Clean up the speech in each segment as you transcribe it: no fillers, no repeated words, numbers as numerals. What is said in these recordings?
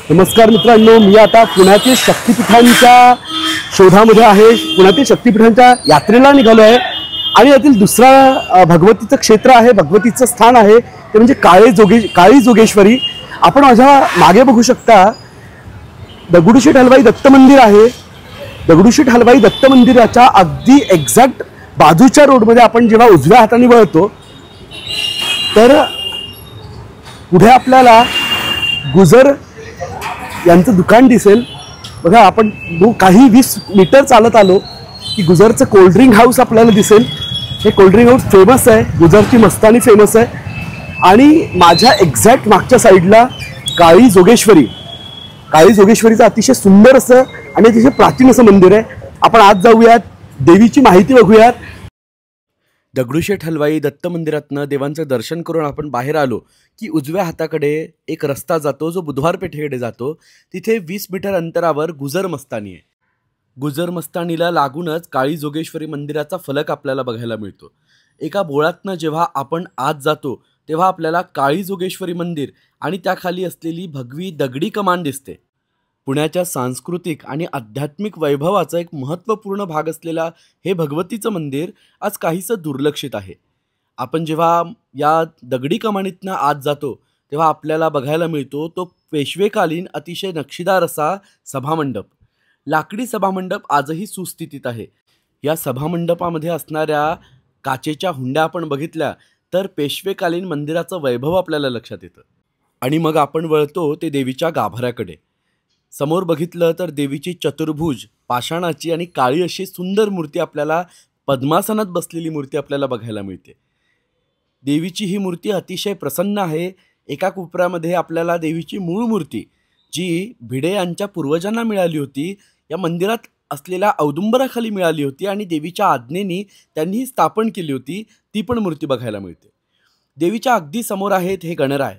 नमस्कार मित्रांनो, मी आता पुण्यातील शक्तिपीठांच्या शोधामध्ये आहे. पुण्यातील शक्तिपीठांच्या यात्रेला निघालो आहे आणि यातील दुसरा भगवतीचं क्षेत्र आहे, भगवतीचं स्थान आहे ते म्हणजे काळी जोगेश्वरी. आपण माझ्या मागे बघू शकता दगडूशेठ हलवाई दत्त मंदिर आहे. दगडूशेठ हलवाई दत्त मंदिराच्या अगदी एक्झॅक्ट बाजूच्या रोडमध्ये आपण जेव्हा उजव्या हाताने वळतो तर पुढे आपल्याला गुजर यांचं दुकान दिसेल. बघा, आपण काही 20 मीटर चालत आलो की गुजरचं कोल्ड्रिंक हाऊस आपल्याला दिसेल. हे कोल्ड्रिंक हाऊस फेमस आहे, गुजरची मस्तानी फेमस आहे. आणि माझ्या एक्झॅक्ट मागच्या साईडला काळी जोगेश्वरीचं अतिशय सुंदर असं आणि अतिशय प्राचीन असं मंदिर आहे. आपण आज जाऊयात, देवीची माहिती बघूयात. दगडूशेठ हलवाई दत्त मंदिरातनं देवांचं दर्शन करून आपण बाहेर आलो की उजव्या हाताकडे एक रस्ता जातो जो बुधवार पेठेकडे जातो. तिथे 20 मीटर अंतरावर गुजर मस्तानी आहे. गुजर मस्तानीला लागूनच काळी जोगेश्वरी मंदिराचा फलक आपल्याला बघायला मिळतो. एका बोळातनं जेव्हा आपण आत जातो तेव्हा आपल्याला काळी जोगेश्वरी मंदिर आणि त्याखाली असलेली भगवी दगडी कमान दिसते. पुण्याच्या सांस्कृतिक आणि आध्यात्मिक वैभवाचा एक महत्त्वपूर्ण भाग असलेला हे भगवतीचं मंदिर आज काहीसं दुर्लक्षित आहे. आपण जेव्हा या दगडी कमानीतनं आत जातो तेव्हा आपल्याला बघायला मिळतो तो पेशवेकालीन अतिशय नक्षीदार असा सभामंडप. लाकडी सभामंडप आजही सुस्थितीत आहे. या सभामंडपामध्ये असणाऱ्या काचेच्या हुंड्या आपण बघितल्या तर पेशवेकालीन मंदिराचं वैभव आपल्याला लक्षात येतं. आणि मग आपण वळतो ते देवीच्या गाभाऱ्याकडे. समोर बघितलं तर देवीची चतुर्भुज पाषाणाची आणि काळी अशी सुंदर मूर्ती, आपल्याला पद्मासनात बसलेली मूर्ती आपल्याला बघायला मिळते. देवीची ही मूर्ती अतिशय प्रसन्न आहे. एका कोपऱ्यामध्ये आपल्याला देवीची मूळ मूर्ती जी भिडे यांच्या पूर्वजांना मिळाली होती, या मंदिरात असलेल्या औदुंबराखाली मिळाली होती आणि देवीच्या आज्ञेने त्यांनी स्थापन केली होती, ती पण मूर्ती बघायला मिळते. देवीच्या अगदी समोर आहेत हे गणराय.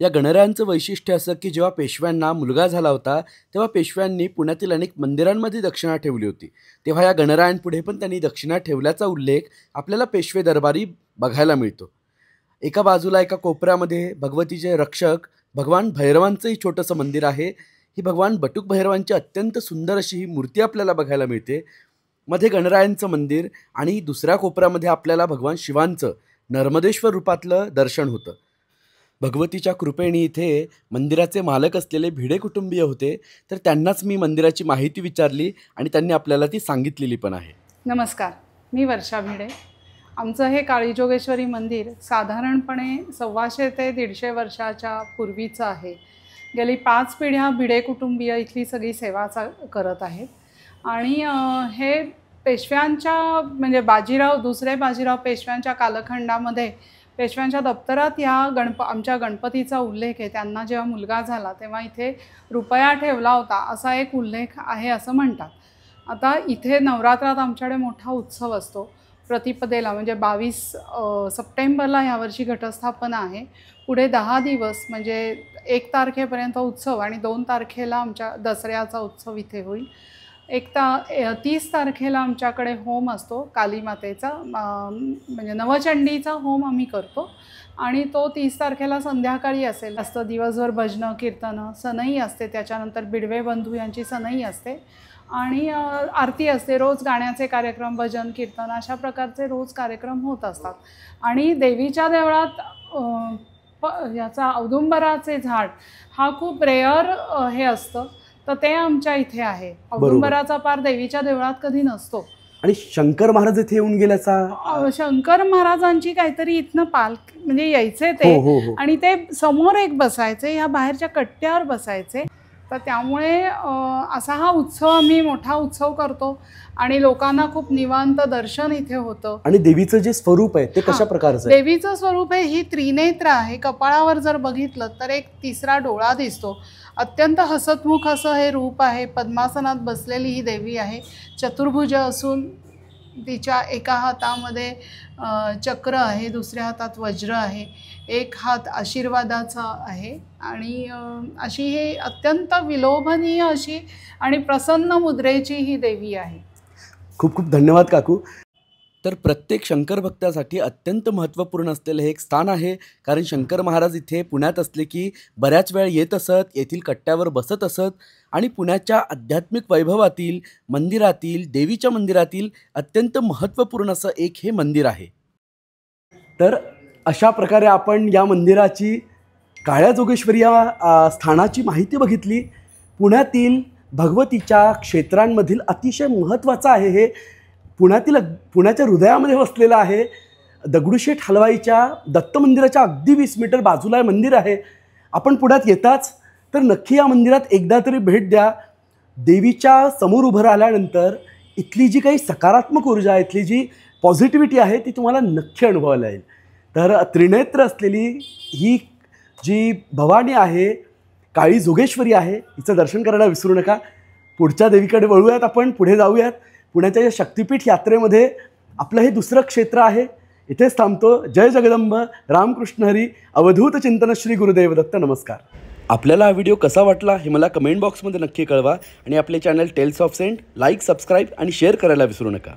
या गणरायांचं वैशिष्ट्य असं की जेव्हा पेशव्यांना मुलगा झाला होता तेव्हा पेशव्यांनी पुण्यातील अनेक मंदिरांमध्ये दक्षिणा ठेवली होती. तेव्हा या गणरायांपुढे पण त्यांनी दक्षिणा ठेवल्याचा उल्लेख आपल्याला पेशवे दरबारी बघायला मिळतो. एका बाजूला एका कोपऱ्यामध्ये भगवतीचे रक्षक भगवान भैरवांचंही छोटंसं मंदिर आहे. ही भगवान बटुक भैरवांची अत्यंत सुंदर अशी ही मूर्ती आपल्याला बघायला मिळते. मध्ये गणरायांचं मंदिर आणि दुसऱ्या कोपऱ्यामध्ये आपल्याला भगवान शिवांचं नर्मदेश्वर रूपातलं दर्शन होतं. भगवतीच्या कृपेने इथे मंदिराचे मालक असलेले भिडे कुटुंबीय होते, तर त्यांनाच मी मंदिराची माहिती विचारली आणि त्यांनी आपल्याला ती सांगितलेली पण आहे. नमस्कार, मी वर्षा भिडे. आमचं हे काळी जोगेश्वरी मंदिर साधारणपणे 125 ते 150 वर्षाच्या पूर्वीचं आहे. गेली 5 पिढ्या भिडे कुटुंबीय इथली सगळी सेवा करत आहेत. आणि हे पेशव्यांच्या म्हणजे दुसरे बाजीराव पेशव्यांच्या कालखंडामध्ये पेशव्यांच्या दप्तरात आमच्या गणपतीचा उल्लेख आहे. त्यांना जेव्हा मुलगा झाला तेव्हा इथे रुपया ठेवला होता असा एक उल्लेख आहे असं म्हणतात. आता इथे नवरात्रात आमच्याकडे मोठा उत्सव असतो. प्रतिपदेला म्हणजे 22 सप्टेंबरला ह्यावर्षी घटस्थापना आहे. पुढे 10 दिवस म्हणजे 1 तारखेपर्यंत उत्सव आणि 2 तारखेला आमच्या दसऱ्याचा उत्सव इथे होईल. 30 तारखेला आमच्याकडे होम असतो कालीमातेचा, म्हणजे नवचंडीचा होम आम्ही करतो आणि तो 30 तारखेला संध्याकाळी असेल. असतं दिवसभर भजनं कीर्तनं, सनई असते. त्याच्यानंतर बिडवे बंधू यांची सनई असते आणि आरती असते. रोज गाण्याचे कार्यक्रम, भजन कीर्तन अशा प्रकारचे रोज कार्यक्रम होत असतात. आणि देवीच्या देवळात याचा औदुंबराचे झाड हा खूप रेअर हे असतं, तर ते आमच्या इथे आहे. औदुंबराचा पार देवीच्या देवळात कधी नसतो. आणि शंकर महाराज इथे येऊन गेल्याचा, शंकर महाराजांची काहीतरी इथनं म्हणजे यायचे ते. आणि ते समोर एक बसायचे, ह्या बाहेरच्या कट्ट्यावर बसायचे. तर त्यामुळे असा हा उत्सव आम्ही मोठा उत्सव करतो आणि लोकांना खूप निवांत दर्शन इथे होतं. आणि देवीचं जे स्वरूप आहे ते कशा प्रकारचं आहे? देवीचं स्वरूप आहे ही त्रिनेत्र आहे. कपाळावर जर बघितलं तर एक तिसरा डोळा दिसतो. अत्यंत हसतमुख असं हे रूप आहे. पद्मासनात बसलेली ही देवी आहे. चतुर्भुज असून तिच्या एका हातामध्ये चक्र आहे, दुसऱ्या हातात वज्र आहे, एक हात आशीर्वादाचा आहे आणि अशी ही अत्यंत विलोभनीय अशी आणि प्रसन्न मुद्रेची ही देवी आहे. खूप खूप धन्यवाद काकू. तर प्रत्येक शंकर भक्तासाठी अत्यंत महत्त्वपूर्ण असलेलं हे एक स्थान आहे. कारण शंकर महाराज इथे पुण्यात असले की बऱ्याच वेळ येत असत, येथील कट्ट्यावर बसत असत आणि पुण्याच्या आध्यात्मिक वैभवातील, मंदिरातील, देवीच्या मंदिरातील अत्यंत महत्त्वपूर्ण असं एक हे मंदिर आहे. तर अशा प्रकारे आपण या मंदिराची, काळ्या जोगेश्वरी या स्थानाची माहिती बघितली. पुण्यातील भगवतीच्या क्षेत्रांमधील अतिशय महत्त्वाचं आहे हे. पुण्याच्या हृदयामध्ये वसलेलं आहे. दगडूशेठ हलवाईच्या दत्त मंदिराच्या अगदी 20 मीटर बाजूला हे मंदिर आहे. आपण पुण्यात येताच तर नक्की या मंदिरात एकदा तरी भेट द्या. देवीच्या समोर उभं राहिल्यानंतर इथली जी काही सकारात्मक ऊर्जा आहे, इथली जी पॉझिटिव्हिटी आहे ती तुम्हाला नक्की अनुभवायला येईल. तर त्रिनेत्र असलेली ही जी भवानी आहे, काळी जोगेश्वरी आहे, हिचं दर्शन करायला विसरू नका. पुढच्या देवीकडे वळूयात, आपण पुढे जाऊयात. पुण्याच्या या शक्तिपीठ यात्रेमध्ये आपलं हे दुसरं क्षेत्र आहे. इथेच थांबतो. जय जगदंब, रामकृष्ण हरी, अवधूत चिंतन, श्री गुरुदेव दत्त. नमस्कार. आपल्याला हा व्हिडिओ कसा वाटला हे मला कमेंट बॉक्समध्ये नक्की कळवा आणि आपले channel tales of saint like, subscribe आणि शेअर करायला विसरू नका.